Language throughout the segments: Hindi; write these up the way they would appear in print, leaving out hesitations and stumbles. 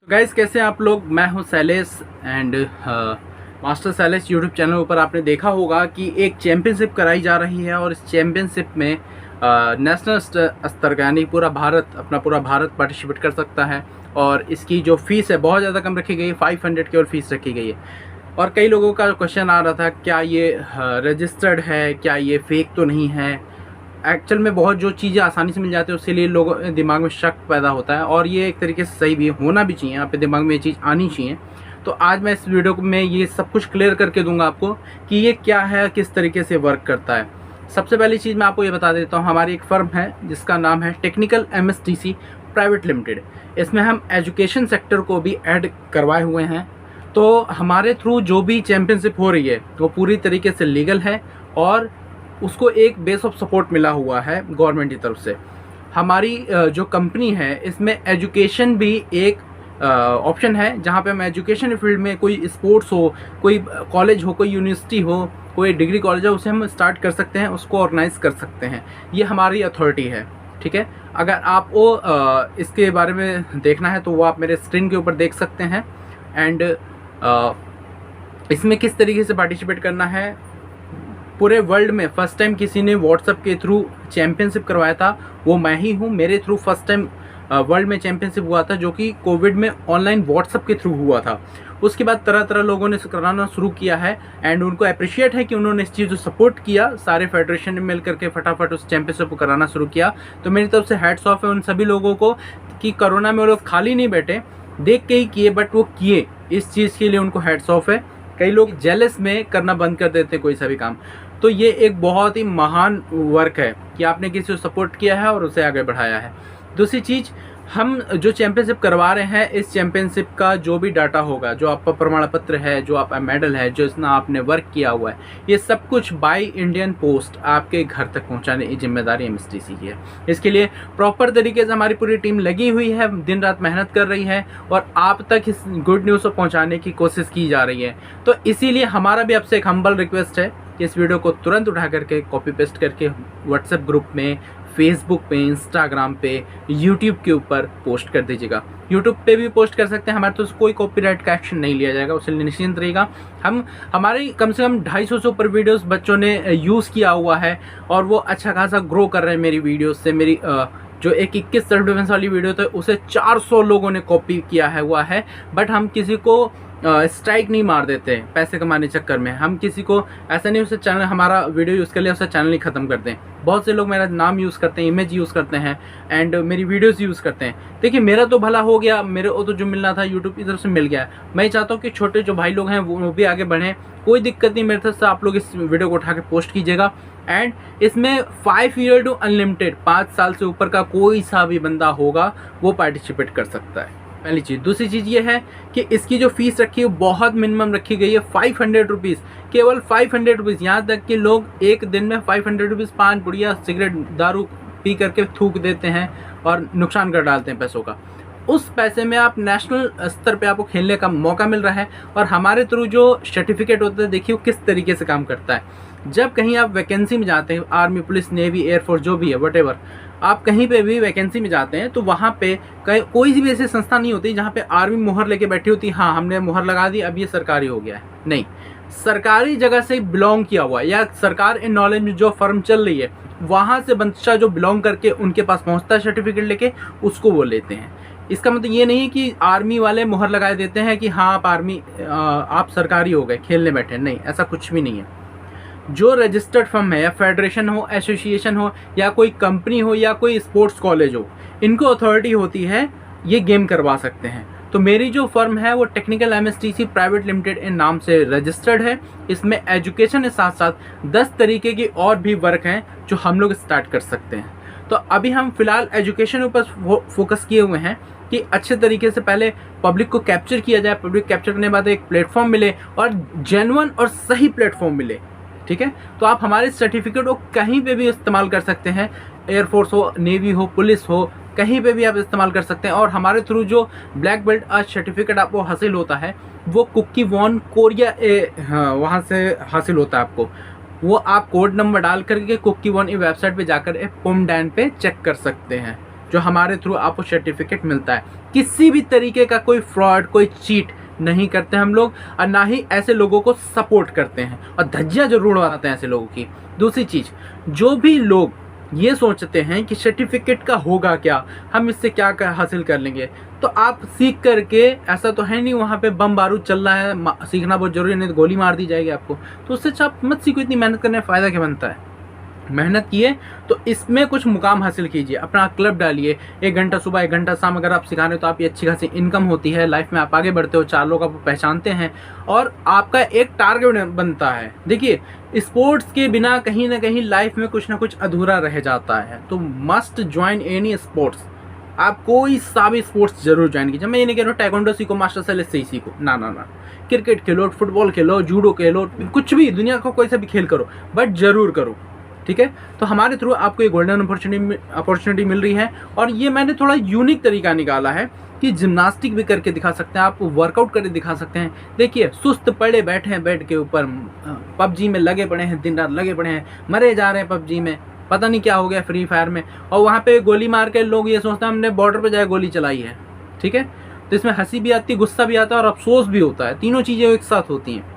तो गाइस कैसे हैं आप लोग। मैं हूं Shailesh and master Shailesh YouTube channel पर आपने देखा होगा कि एक चैम्पियनशिप कराई जा रही है और इस चैम्पियनशिप में नेशनल स्तर का यानी पूरा भारत पार्टिसिपेट कर सकता है। और इसकी जो फीस है बहुत ज़्यादा कम रखी गई है, 500 केवल फीस रखी गई है। और कई लोगों का क्वेश्चन आ रहा था क्या ये रजिस्टर्ड है, क्या ये फेक तो नहीं है। एक्चुअल में बहुत जो चीज़ें आसानी से मिल जाती है उसके लिए लोगों के दिमाग में शक पैदा होता है, और ये एक तरीके से सही भी होना भी चाहिए, आपके दिमाग में ये चीज़ आनी चाहिए। तो आज मैं इस वीडियो में ये सब कुछ क्लियर करके दूंगा आपको कि ये क्या है, किस तरीके से वर्क करता है। सबसे पहली चीज़ मैं आपको ये बता देता हूँ, हमारी एक फर्म है जिसका नाम है टेक्निकल MSTC प्राइवेट लिमिटेड। इसमें हम एजुकेशन सेक्टर को भी ऐड करवाए हुए हैं। तो हमारे थ्रू जो भी चैम्पियनशिप हो रही है वो पूरी तरीके से लीगल है और उसको एक बेस ऑफ सपोर्ट मिला हुआ है गवर्नमेंट की तरफ से। हमारी जो कंपनी है इसमें एजुकेशन भी एक ऑप्शन है, जहाँ पे हम एजुकेशन फील्ड में कोई स्पोर्ट्स हो, कोई कॉलेज हो, कोई यूनिवर्सिटी हो, कोई डिग्री कॉलेज हो, उसे हम स्टार्ट कर सकते हैं, उसको ऑर्गेनाइज कर सकते हैं। ये हमारी अथॉरिटी है, ठीक है। अगर आपको इसके बारे में देखना है तो वो आप मेरे स्क्रीन के ऊपर देख सकते हैं। एंड इसमें किस तरीके से पार्टिसिपेट करना है, पूरे वर्ल्ड में फर्स्ट टाइम किसी ने व्हाट्सएप के थ्रू चैम्पियनशिप करवाया था, वो मैं ही हूँ। मेरे थ्रू फर्स्ट टाइम वर्ल्ड में चैम्पियनशिप हुआ था, जो कि कोविड में ऑनलाइन व्हाट्सएप के थ्रू हुआ था। उसके बाद तरह तरह लोगों ने कराना शुरू किया है एंड उनको अप्रिशिएट है कि उन्होंने इस चीज़ को सपोर्ट किया। सारे फेडरेशन ने मिल करके फटाफट उस चैम्पियनशिप को कराना शुरू किया। तो मेरी तरफ से हैट्स ऑफ है उन सभी लोगों को कि कोरोना में वो लोग खाली नहीं बैठे, देख के ही किए, बट वो किए। इस चीज़ के लिए उनको हैट्स ऑफ है। कई लोग जेलस में करना बंद कर देते हैं कोई सा भी काम। तो ये एक बहुत ही महान वर्क है कि आपने किसी को सपोर्ट किया है और उसे आगे बढ़ाया है। दूसरी चीज़, हम जो चैम्पियनशिप करवा रहे हैं, इस चैम्पियनशिप का जो भी डाटा होगा, जो आपका प्रमाण पत्र है, जो आपका मेडल है, जो इतना आपने वर्क किया हुआ है, ये सब कुछ बाय इंडियन पोस्ट आपके घर तक पहुंचाने की जिम्मेदारी MSTC की है। इसके लिए प्रॉपर तरीके से हमारी पूरी टीम लगी हुई है, दिन रात मेहनत कर रही है और आप तक इस गुड न्यूज़ को पहुँचाने की कोशिश की जा रही है। तो इसीलिए हमारा भी आपसे एक हम्बल रिक्वेस्ट है कि इस वीडियो को तुरंत उठा करके कॉपी पेस्ट करके व्हाट्सएप ग्रुप में, फेसबुक पे, इंस्टाग्राम पे, यूट्यूब के ऊपर पोस्ट कर दीजिएगा। यूट्यूब पे भी पोस्ट कर सकते हैं, हमारे तो कोई कॉपीराइट का एक्शन नहीं लिया जाएगा, उससे निश्चिंत रहेगा। हमारी कम से कम 250 से ऊपर वीडियोस बच्चों ने यूज़ किया हुआ है और वो अच्छा खासा ग्रो कर रहे हैं मेरी वीडियोस से। मेरी जो एक 21 सेल्फ डिफेंस वाली वीडियो था उसे 400 लोगों ने कॉपी किया है हुआ है। बट हम किसी को स्ट्राइक नहीं मार देते पैसे कमाने चक्कर में। हम किसी को ऐसा नहीं उसे चैनल, हमारा वीडियो यूज़ कर लिया उसे चैनल नहीं ख़त्म करते हैं। बहुत से लोग मेरा नाम यूज़ करते हैं, इमेज यूज़ करते हैं एंड मेरी वीडियोस यूज़ करते हैं। देखिए मेरा तो भला हो गया, मेरे को तो जो मिलना था यूट्यूब की तरफ से मिल गया। मैं चाहता हूँ कि छोटे जो भाई लोग हैं वो भी आगे बढ़ें। कोई दिक्कत नहीं मेरे तरफ से, आप लोग इस वीडियो को उठा के पोस्ट कीजिएगा। एंड इसमें 5 ईयर टू अनलिमिटेड, 5 साल से ऊपर का कोई सा भी बंदा होगा वो पार्टिसिपेट कर सकता है, पहली चीज़। दूसरी चीज़ ये है कि इसकी जो फीस रखी है बहुत मिनिमम रखी गई है, 500 रुपीज़, केवल 500 रुपीज़। यहाँ तक कि लोग एक दिन में 500 रुपीज़ पान पुड़िया सिगरेट दारू पी करके थूक देते हैं और नुकसान कर डालते हैं पैसों का। उस पैसे में आप नेशनल स्तर पे आपको खेलने का मौका मिल रहा है। और हमारे थ्रू जो सर्टिफिकेट होता है, देखिए वो किस तरीके से काम करता है। जब कहीं आप वैकेंसी में जाते हैं, आर्मी, पुलिस, नेवी, एयरफोर्स, जो भी है वटेवर, आप कहीं पे भी वैकेंसी में जाते हैं तो वहाँ पे कोई भी ऐसी संस्था नहीं होती जहाँ पे आर्मी मुहर लेके बैठी होती, हाँ हमने मुहर लगा दी अब ये सरकारी हो गया है। नहीं, सरकारी जगह से बिलोंग किया हुआ या सरकार इन नॉलेज में जो फर्म चल रही है वहाँ से बच्चा जो बिलोंग करके उनके पास पहुँचता है सर्टिफिकेट लेके, उसको वो लेते हैं। इसका मतलब ये नहीं कि आर्मी वाले मुहर लगा देते हैं कि हाँ आप आर्मी, आप सरकारी हो गए, खेलने बैठे। नहीं, ऐसा कुछ भी नहीं है। जो रजिस्टर्ड फर्म है या फेडरेशन हो, एसोसिएशन हो, या कोई कंपनी हो, या कोई स्पोर्ट्स कॉलेज हो, इनको अथॉरिटी होती है ये गेम करवा सकते हैं। तो मेरी जो फर्म है वो टेक्निकल MSTC प्राइवेट लिमिटेड इन नाम से रजिस्टर्ड है। इसमें एजुकेशन के साथ साथ 10 तरीके की और भी वर्क हैं जो हम लोग स्टार्ट कर सकते हैं। तो अभी हम फिलहाल एजुकेशन ऊपर फोकस किए हुए हैं कि अच्छे तरीके से पहले पब्लिक को कैप्चर किया जाए, पब्लिक कैप्चर करने के बाद एक प्लेटफॉर्म मिले और जेन्युइन और सही प्लेटफॉर्म मिले, ठीक है। तो आप हमारे सर्टिफिकेट को कहीं पे भी इस्तेमाल कर सकते हैं, एयरफोर्स हो, नेवी हो, पुलिस हो, कहीं पे भी आप इस्तेमाल कर सकते हैं। और हमारे थ्रू जो ब्लैक बेल्ट सर्टिफिकेट आपको हासिल होता है वो कुकी वॉन कोरिया वहाँ से हासिल होता है आपको। वो आप कोड नंबर डाल करके कुकी वॉन वेबसाइट पे जाकर पोमडैन पे चेक कर सकते हैं। जो हमारे थ्रू आपको सर्टिफिकेट मिलता है। किसी भी तरीके का कोई फ्रॉड, कोई चीट नहीं करते हम लोग, और ना ही ऐसे लोगों को सपोर्ट करते हैं, और धज्जियाँ जरूर उड़ाते हैं ऐसे लोगों की। दूसरी चीज़, जो भी लोग ये सोचते हैं कि सर्टिफिकेट का होगा क्या, हम इससे क्या हासिल कर लेंगे, तो आप सीख करके, ऐसा तो है नहीं वहाँ पे बम बारूद चल रहा है, सीखना बहुत जरूरी है, नहीं तो गोली मार दी जाएगी आपको। तो उससे अच्छा आप मत सीखो, इतनी मेहनत करने में फ़ायदा क्या बनता है। मेहनत किए तो इसमें कुछ मुकाम हासिल कीजिए, अपना क्लब डालिए, 1 घंटा सुबह 1 घंटा शाम अगर आप सिखा रहे हो तो आपकी अच्छी खासी इनकम होती है, लाइफ में आप आगे बढ़ते हो, 4 लोग आपको पहचानते हैं, और आपका एक टारगेट बनता है। देखिए, स्पोर्ट्स के बिना कहीं ना कहीं लाइफ में कुछ ना कुछ अधूरा रह जाता है, तो मस्ट ज्वाइन एनी स्पोर्ट्स। आप कोई सा भी स्पोर्ट्स जरूर ज्वाइन कीजिए। मैं ये नहीं कह रहा हूँ टाइकोंडो सीखो, मास्टर सेल से ही सीखो, ना ना ना। क्रिकेट खेलो, फुटबॉल खेलो, जूडो खेलो, कुछ भी, दुनिया का कोई सा भी खेल करो, बट जरूर करो, ठीक है। तो हमारे थ्रू आपको एक गोल्डन अपॉर्चुनिटी मिल रही है, और ये मैंने थोड़ा यूनिक तरीका निकाला है कि जिम्नास्टिक भी करके दिखा सकते हैं, आप वर्कआउट करके दिखा सकते हैं। देखिए, सुस्त पड़े बैठे हैं बेड के ऊपर, पबजी में लगे पड़े हैं, दिन रात लगे पड़े हैं, मरे जा रहे हैं पबजी में, पता नहीं क्या हो गया फ्री फायर में, और वहाँ पे गोली मार के लोग ये सोचते हैं हमने बॉर्डर पे जाए गोली चलाई है, ठीक है। तो इसमें हंसी भी आती है, गुस्सा भी आता है, और अफसोस भी होता है, तीनों चीज़ें एक साथ होती हैं।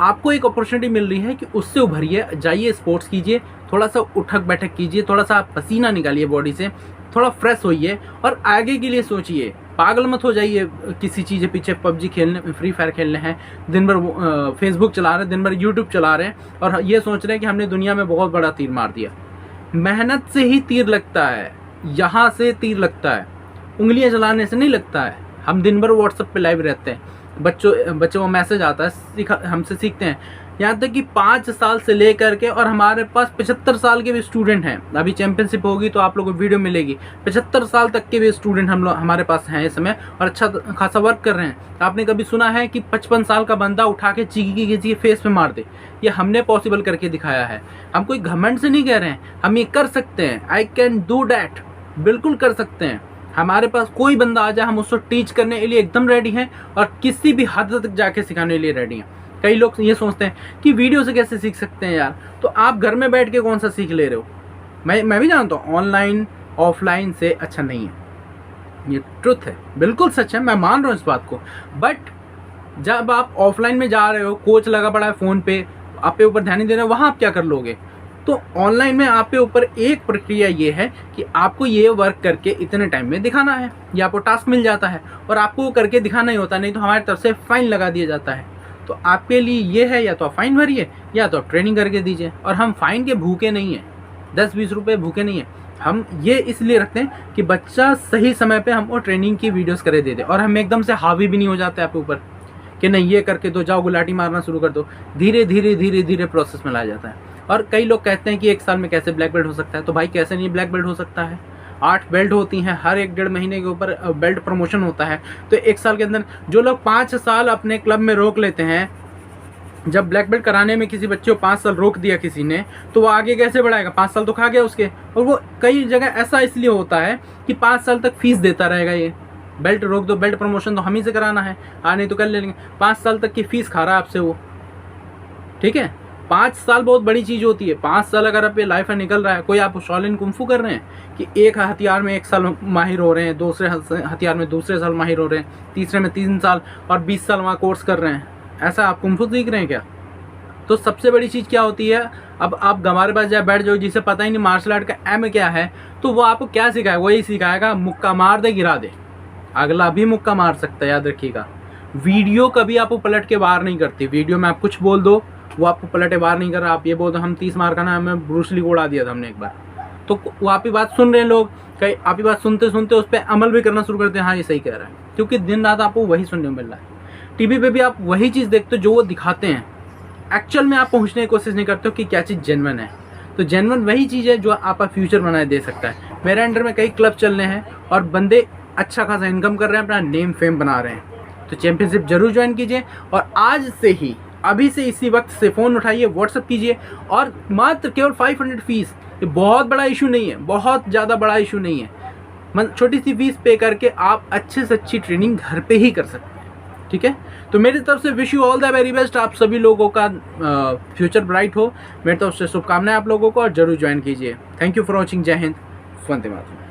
आपको एक अपॉर्चुनिटी मिल रही है कि उससे उभरिए, जाइए स्पोर्ट्स कीजिए, थोड़ा सा उठक बैठक कीजिए, थोड़ा सा पसीना निकालिए बॉडी से, थोड़ा फ्रेश होइए, और आगे के लिए सोचिए। पागल मत हो जाइए किसी चीज़ के पीछे, पबजी खेलने, फ्री फायर खेलने हैं, दिन भर फेसबुक चला रहे हैं, दिन भर यूट्यूब चला रहे हैं, और ये सोच रहे हैं कि हमने दुनिया में बहुत बड़ा तीर मार दिया। मेहनत से ही तीर लगता है, यहाँ से तीर लगता है, उंगलियाँ चलाने से नहीं लगता है। हम दिन भर व्हाट्सएप पे लाइव रहते हैं, बच्चों को मैसेज आता है, हमसे सीखते हैं, यहाँ तक कि 5 साल से लेकर के, और हमारे पास 75 साल के भी स्टूडेंट हैं। अभी चैंपियनशिप होगी तो आप लोगों को वीडियो मिलेगी, 75 साल तक के भी स्टूडेंट हमारे पास हैं इस समय, और अच्छा खासा वर्क कर रहे हैं। आपने कभी सुना है कि 55 साल का बंदा उठा के चीकी किसी के फेस पे मार दे? ये हमने पॉसिबल करके दिखाया है। हम कोई घमंड से नहीं कह रहे हैं, हम ये कर सकते हैं, आई कैन डू डैट, बिल्कुल कर सकते हैं। हमारे पास कोई बंदा आ जाए, हम उसको टीच करने के लिए एकदम रेडी हैं, और किसी भी हद तक जाके सिखाने के लिए रेडी हैं। कई लोग ये सोचते हैं कि वीडियो से कैसे सीख सकते हैं यार, तो आप घर में बैठ के कौन सा सीख ले रहे हो। मैं भी जानता हूँ ऑनलाइन ऑफलाइन से अच्छा नहीं है, ये ट्रुथ है, बिल्कुल सच है, मैं मान रहा हूँ इस बात को। बट जब आप ऑफलाइन में जा रहे हो, कोच लगा पड़ा है फ़ोन पे, आप पे ऊपर ध्यान नहीं दे रहे हो, वहाँ आप क्या कर लोगे। तो ऑनलाइन में आप पे ऊपर एक प्रक्रिया ये है कि आपको ये वर्क करके इतने टाइम में दिखाना है, ये आपको टास्क मिल जाता है, और आपको करके दिखाना ही होता है, नहीं तो हमारी तरफ से फाइन लगा दिया जाता है। तो आपके लिए ये है, या तो आप फाइन भरिए या तो आप ट्रेनिंग करके दीजिए। और हम फाइन के भूखे नहीं हैं, 10-20 रुपये भूखे नहीं हैं। हम ये इसलिए रखते हैं कि बच्चा सही समय पे हमको ट्रेनिंग की वीडियोस करे दे दे, और हम एकदम से हावी भी नहीं हो जाते आपके ऊपर कि नहीं ये करके दो, जाओ गुलाटी मारना शुरू कर दो। धीरे धीरे धीरे धीरे प्रोसेस में लाया जाता है। और कई लोग कहते हैं कि 1 साल में कैसे ब्लैक बेल्ट हो सकता है, तो भाई कैसे नहीं ब्लैक बेल्ट हो सकता है। 8 बेल्ट होती हैं, हर 1-1.5 महीने के ऊपर बेल्ट प्रमोशन होता है। तो 1 साल के अंदर जो लोग 5 साल अपने क्लब में रोक लेते हैं, जब ब्लैक बेल्ट कराने में किसी बच्चे को 5 साल रोक दिया किसी ने, तो वो आगे कैसे बढ़ाएगा, 5 साल तो खा गया उसके। और वो कई जगह ऐसा इसलिए होता है कि 5 साल तक फीस देता रहेगा, ये बेल्ट रोक दो, बेल्ट प्रमोशन तो हम ही से कराना है, नहीं तो कर लेंगे। 5 साल तक की फीस खा रहा है आपसे वो, ठीक है। 5 साल बहुत बड़ी चीज़ होती है। 5 साल अगर आप ये लाइफ में निकल रहा है, कोई आप शॉलिन कुंफू कर रहे हैं कि एक हथियार में 1 साल माहिर हो रहे हैं, दूसरे हथियार में दूसरे साल माहिर हो रहे हैं, तीसरे में 3 साल और 20 साल वहाँ कोर्स कर रहे हैं, ऐसा आप कुंफू सीख रहे हैं क्या। तो सबसे बड़ी चीज़ क्या होती है, अब आप हमारे पास जाए बैठ जाओ, जिसे पता ही नहीं मार्शल आर्ट का एम क्या है, तो वो आपको क्या सिखाएगा, वही सिखाएगा मुक्का मार दे गिरा दे। अगला भी मुक्का मार सकता है, याद रखिएगा। वीडियो कभी आपको पलट के वार नहीं करती। वीडियो में आप कुछ बोल दो, वो आपको पलटे वार नहीं कर रहा। आप ये बोल दो हम 30 मार का ना, हमें ब्रूस ली को उड़ा दिया था हमने एक बार, तो वो आप ही बात सुन रहे हैं लोग, कई आप ही बात सुनते सुनते उस पर अमल भी करना शुरू करते हैं, हाँ ये सही कह रहा है, क्योंकि दिन रात आपको वही सुनने को मिल रहा है। टीवी पे भी आप वही चीज़ देखते हो जो वो दिखाते हैं, एक्चुअल में आप पहुँचने की कोशिश नहीं करते हो कि क्या चीज़ जेन्युइन है। तो जेन्युइन वही चीज़ है जो आपका फ्यूचर बनाए दे सकता है। मेरे अंडर में कई क्लब चल रहे हैं और बंदे अच्छा खासा इनकम कर रहे हैं, अपना नेम फेम बना रहे हैं। तो चैंपियनशिप जरूर ज्वाइन कीजिए, और आज से ही, अभी से इसी वक्त से फ़ोन उठाइए, व्हाट्सअप कीजिए, और मात्र केवल 500 फीस, ये बहुत बड़ा इशू नहीं है, बहुत ज़्यादा बड़ा इशू नहीं है। छोटी सी फीस पे करके आप अच्छे से अच्छी ट्रेनिंग घर पे ही कर सकते हैं, ठीक है। तो मेरी तरफ से wish you all the very best. आप सभी लोगों का फ्यूचर ब्राइट हो, मेरी तरफ से शुभकामनाएं आप लोगों को, और जरूर ज्वाइन कीजिए। Thank you for watching. जय हिंद, वंदे मातरम।